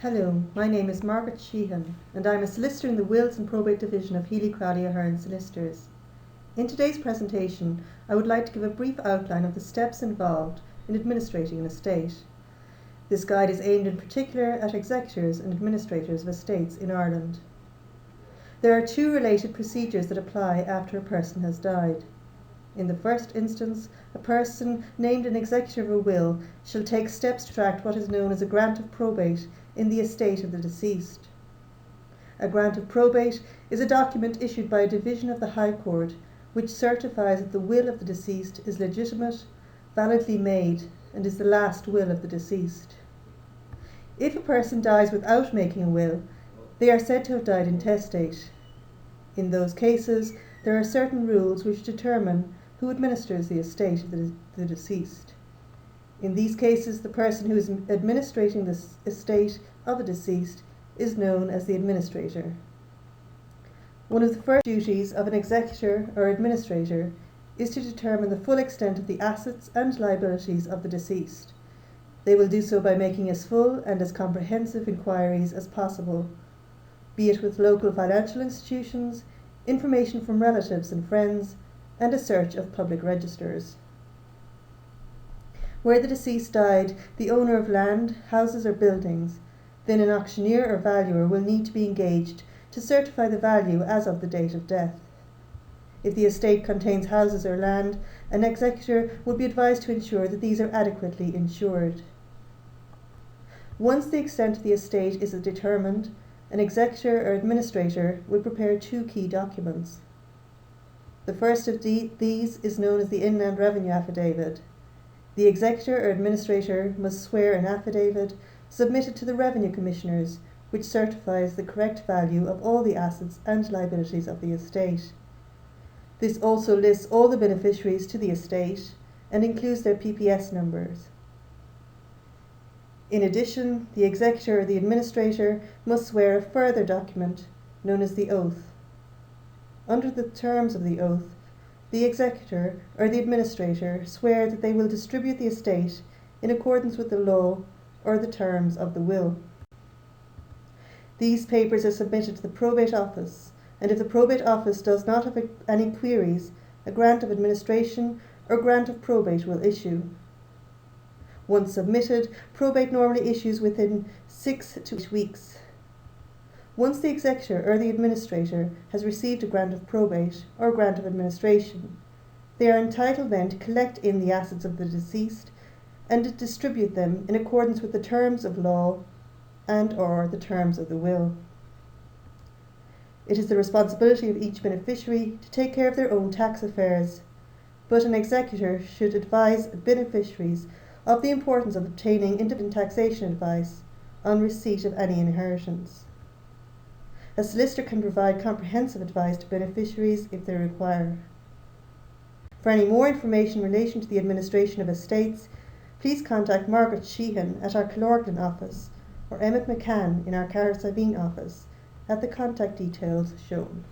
Hello, my name is Margaret Sheehan and I am a solicitor in the Wills and Probate Division of Healy Crowley Ahern Solicitors. In today's presentation, I would like to give a brief outline of the steps involved in administrating an estate. This guide is aimed in particular at executors and administrators of estates in Ireland. There are two related procedures that apply after a person has died. In the first instance, a person named an executor of a will shall take steps to extract what is known as a grant of probate in the estate of the deceased. A grant of probate is a document issued by a division of the High Court which certifies that the will of the deceased is legitimate, validly made, and is the last will of the deceased. If a person dies without making a will, they are said to have died intestate. In those cases, there are certain rules which determine who administers the estate of the deceased. In these cases, the person who is administrating the estate of the deceased is known as the administrator. One of the first duties of an executor or administrator is to determine the full extent of the assets and liabilities of the deceased. They will do so by making as full and as comprehensive inquiries as possible, be it with local financial institutions, information from relatives and friends, and a search of public registers. Where the deceased died, the owner of land, houses or buildings, then an auctioneer or valuer will need to be engaged to certify the value as of the date of death. If the estate contains houses or land, an executor would be advised to ensure that these are adequately insured. Once the extent of the estate is determined, an executor or administrator will prepare two key documents. The first of these is known as the Inland Revenue Affidavit. The executor or administrator must swear an affidavit submitted to the Revenue Commissioners, which certifies the correct value of all the assets and liabilities of the estate. This also lists all the beneficiaries to the estate and includes their PPS numbers. In addition, the executor or the administrator must swear a further document known as the oath. Under the terms of the oath, the executor or the administrator swear that they will distribute the estate in accordance with the law or the terms of the will. These papers are submitted to the Probate Office, and if the Probate Office does not have any queries, a grant of administration or grant of probate will issue. Once submitted, probate normally issues within 6 to 8 weeks. Once the executor or the administrator has received a grant of probate or grant of administration, they are entitled then to collect in the assets of the deceased and to distribute them in accordance with the terms of law and or the terms of the will. It is the responsibility of each beneficiary to take care of their own tax affairs, but an executor should advise beneficiaries of the importance of obtaining independent taxation advice on receipt of any inheritance. A solicitor can provide comprehensive advice to beneficiaries if they require. For any more information in relation to the administration of estates, please contact Margaret Sheehan at our Killorglin office or Emmett McCann in our Carrick-Savine office at the contact details shown.